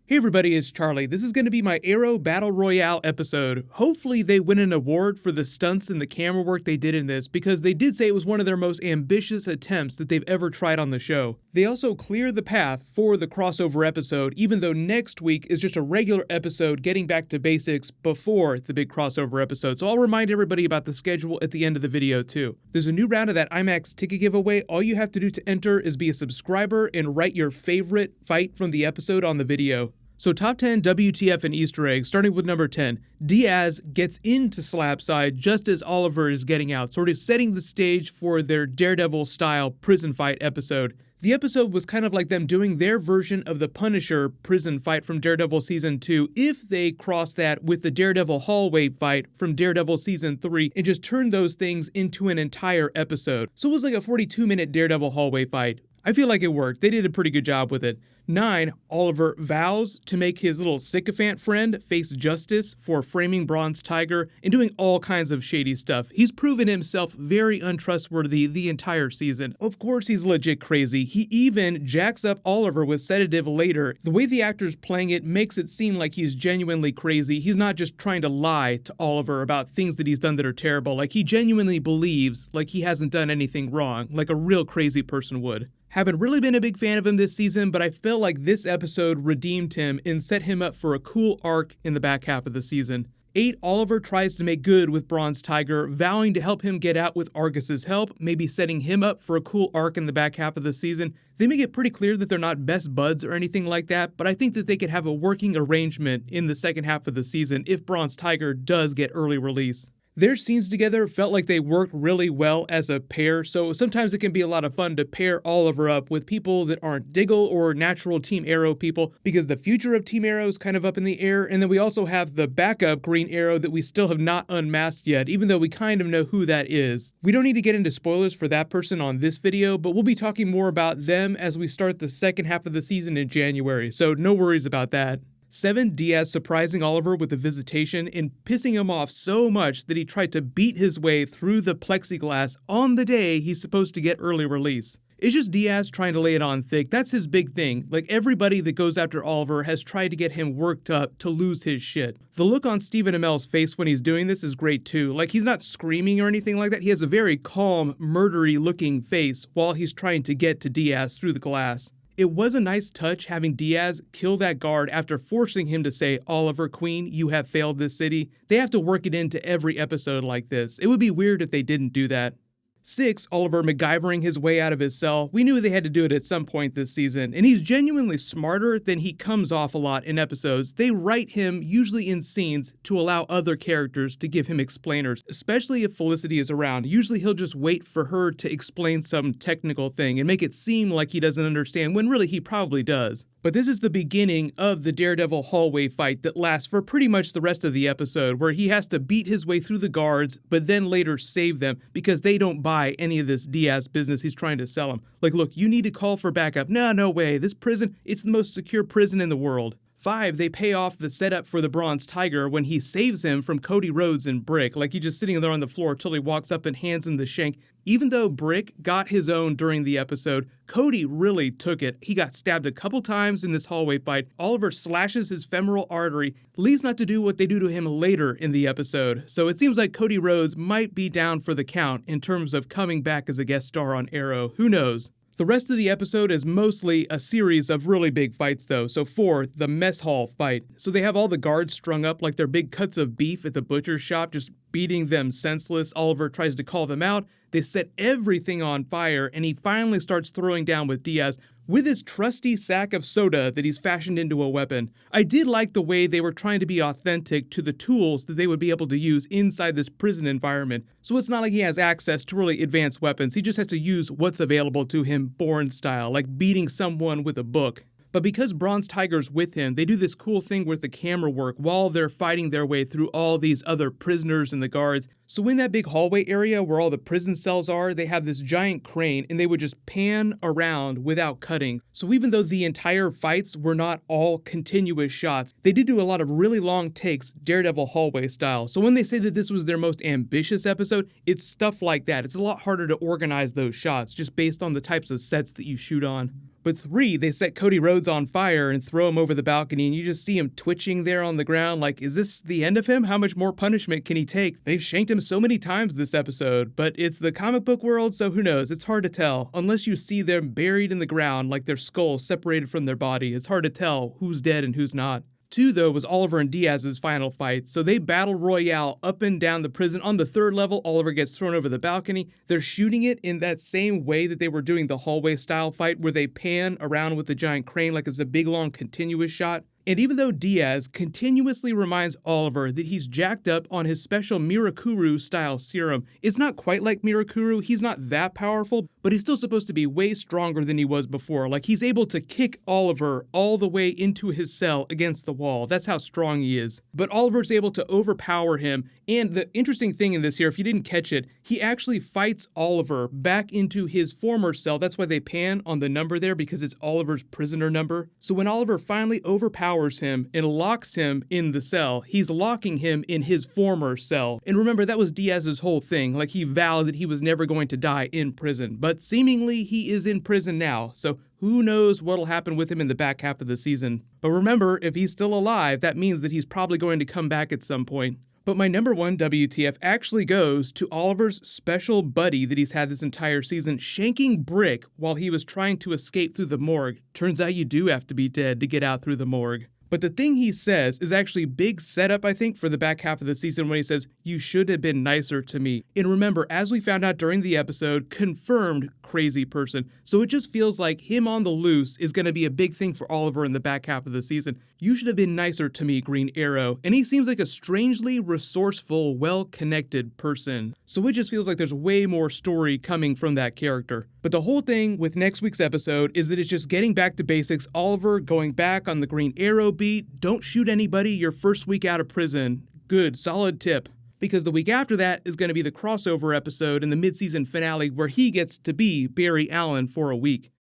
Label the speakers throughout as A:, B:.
A: Hey everybody, it's Charlie. This is going to be my Arrow Battle Royale episode. Hopefully they win an award for the stunts and the camera work they did in this, because they did say it was one of their most ambitious attempts that they've ever tried on the show. They also clear the path for the crossover episode, even though next week is just a regular episode getting back to basics before the big crossover episode. So I'll remind everybody about the schedule at the end of the video too. There's a new round of that IMAX ticket giveaway. All you have to do to enter is be a subscriber and write your favorite fight from the episode on the video. So top 10 WTF and Easter eggs, starting with number 10. Diaz gets into Slabside just as Oliver is getting out, sort of setting the stage for their Daredevil-style prison fight episode. The episode was kind of like them doing their version of the Punisher prison fight from Daredevil Season 2 if they cross that with the Daredevil hallway fight from Daredevil Season 3 and just turn those things into an entire episode. So it was like a 42-minute Daredevil hallway fight. I feel like it worked. They did a pretty good job with it. 9. Oliver vows to make his little sycophant friend face justice for framing Bronze Tiger and doing all kinds of shady stuff. He's proven himself very untrustworthy the entire season. Of course he's legit crazy. He even jacks up Oliver with sedative later. The way the actor's playing it makes it seem like he's genuinely crazy. He's not just trying to lie to Oliver about things that he's done that are terrible. Like, he genuinely believes like he hasn't done anything wrong, like a real crazy person would. Haven't really been a big fan of him this season, but I feel like this episode redeemed him and set him up for a cool arc in the back half of the season. 8. Oliver tries to make good with Bronze Tiger, vowing to help him get out with Argus's help, maybe setting him up for a cool arc in the back half of the season. They make it pretty clear that they're not best buds or anything like that, but I think that they could have a working arrangement in the second half of the season if Bronze Tiger does get early release. Their scenes together felt like they work really well as a pair, so sometimes it can be a lot of fun to pair Oliver up with people that aren't Diggle or natural Team Arrow people, because the future of Team Arrow is kind of up in the air, and then we also have the backup Green Arrow that we still have not unmasked yet, even though we kind of know who that is. We don't need to get into spoilers for that person on this video, but we'll be talking more about them as we start the second half of the season in January, so no worries about that. 7. Diaz surprising Oliver with a visitation and pissing him off so much that he tried to beat his way through the plexiglass on the day he's supposed to get early release. It's just Diaz trying to lay it on thick. That's his big thing. Like, everybody that goes after Oliver has tried to get him worked up to lose his shit. The look on Stephen Amell's face when he's doing this is great too. Like, he's not screaming or anything like that. He has a very calm, murdery looking face while he's trying to get to Diaz through the glass. It was a nice touch having Diaz kill that guard after forcing him to say, "Oliver Queen, you have failed this city." They have to work it into every episode like this. It would be weird if they didn't do that. 6. Oliver MacGyvering his way out of his cell. We knew they had to do it at some point this season, and he's genuinely smarter than he comes off a lot in episodes. They write him, usually in scenes, to allow other characters to give him explainers, especially if Felicity is around. Usually he'll just wait for her to explain some technical thing and make it seem like he doesn't understand, when really he probably does. But this is the beginning of the Daredevil hallway fight that lasts for pretty much the rest of the episode, where he has to beat his way through the guards, but then later save them because they don't buy any of this Diaz business he's trying to sell them. Like, look, you need to call for backup. No way. This prison, it's the most secure prison in the world. 5. They pay off the setup for the Bronze Tiger when he saves him from Cody Rhodes and Brick. Like, he's just sitting there on the floor till he walks up and hands him the shank. Even though Brick got his own during the episode, Cody really took it. He got stabbed a couple times in this hallway fight. Oliver slashes his femoral artery, leaves not to do what they do to him later in the episode. So it seems like Cody Rhodes might be down for the count in terms of coming back as a guest star on Arrow. Who knows? The rest of the episode is mostly a series of really big fights though. So 4, the mess hall fight. So they have all the guards strung up like they're big cuts of beef at the butcher's shop, just beating them senseless. Oliver tries to call them out. They set everything on fire, and he finally starts throwing down with Diaz with his trusty sack of soda that he's fashioned into a weapon. I did like the way they were trying to be authentic to the tools that they would be able to use inside this prison environment. So it's not like he has access to really advanced weapons. He just has to use what's available to him Bourne style, like beating someone with a book. But because Bronze Tiger's with him, they do this cool thing with the camera work while they're fighting their way through all these other prisoners and the guards. So in that big hallway area where all the prison cells are, they have this giant crane and they would just pan around without cutting. So even though the entire fights were not all continuous shots, they did do a lot of really long takes, Daredevil hallway style. So when they say that this was their most ambitious episode, it's stuff like that. It's a lot harder to organize those shots just based on the types of sets that you shoot on. But 3, they set Cody Rhodes on fire and throw him over the balcony, and you just see him twitching there on the ground like, is this the end of him? How much more punishment can he take? They've shanked him so many times this episode, but it's the comic book world, so who knows? It's hard to tell. Unless you see them buried in the ground like their skull separated from their body, it's hard to tell who's dead and who's not. 2, though, was Oliver and Diaz's final fight, so they battle Royale up and down the prison. On the 3rd level, Oliver gets thrown over the balcony. They're shooting it in that same way that they were doing the hallway-style fight, where they pan around with the giant crane like it's a big, long, continuous shot. And even though Diaz continuously reminds Oliver that he's jacked up on his special Mirakuru-style serum, it's not quite like Mirakuru, he's not that powerful, but he's still supposed to be way stronger than he was before. Like, he's able to kick Oliver all the way into his cell against the wall. That's how strong he is. But Oliver's able to overpower him, and the interesting thing in this here, if you didn't catch it, he actually fights Oliver back into his former cell. That's why they pan on the number there, because it's Oliver's prisoner number. So when Oliver finally overpowers him and locks him in the cell, he's locking him in his former cell. And remember, that was Diaz's whole thing. Like, he vowed that he was never going to die in prison, but seemingly he is in prison now. So who knows what'll happen with him in the back half of the season. But remember, if he's still alive, that means that he's probably going to come back at some point. But my number 1 WTF actually goes to Oliver's special buddy that he's had this entire season, shanking Brick while he was trying to escape through the morgue. Turns out you do have to be dead to get out through the morgue. But the thing he says is actually big setup, I think, for the back half of the season when he says, "You should have been nicer to me." And remember, as we found out during the episode, confirmed crazy person. So it just feels like him on the loose is going to be a big thing for Oliver in the back half of the season. You should have been nicer to me, Green Arrow. And he seems like a strangely resourceful, well-connected person. So it just feels like there's way more story coming from that character. But the whole thing with next week's episode is that it's just getting back to basics. Oliver going back on the Green Arrow beat. Don't shoot anybody your first week out of prison. Good, solid tip. Because the week after that is going to be the crossover episode in the mid-season finale where he gets to be Barry Allen for a week.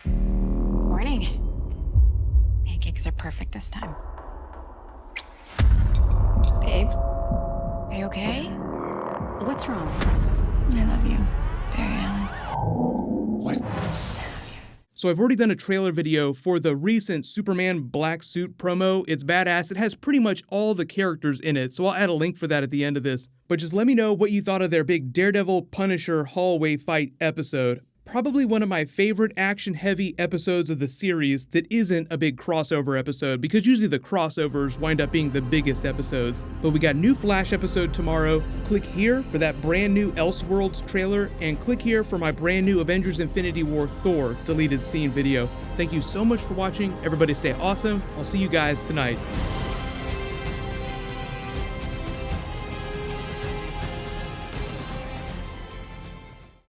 B: Morning. Pancakes are perfect this time. Babe, are you okay? What's wrong? I love you, Barry Allen.
C: What?
A: So I've already done a trailer video for the recent Superman black suit promo. It's badass. It has pretty much all the characters in it, so I'll add a link for that at the end of this. But just let me know what you thought of their big Daredevil Punisher hallway fight episode. Probably one of my favorite action-heavy episodes of the series that isn't a big crossover episode, because usually the crossovers wind up being the biggest episodes. But we got a new Flash episode tomorrow. Click here for that brand new Elseworlds trailer, and click here for my brand new Avengers Infinity War Thor deleted scene video. Thank you so much for watching. Everybody stay awesome. I'll see you guys tonight.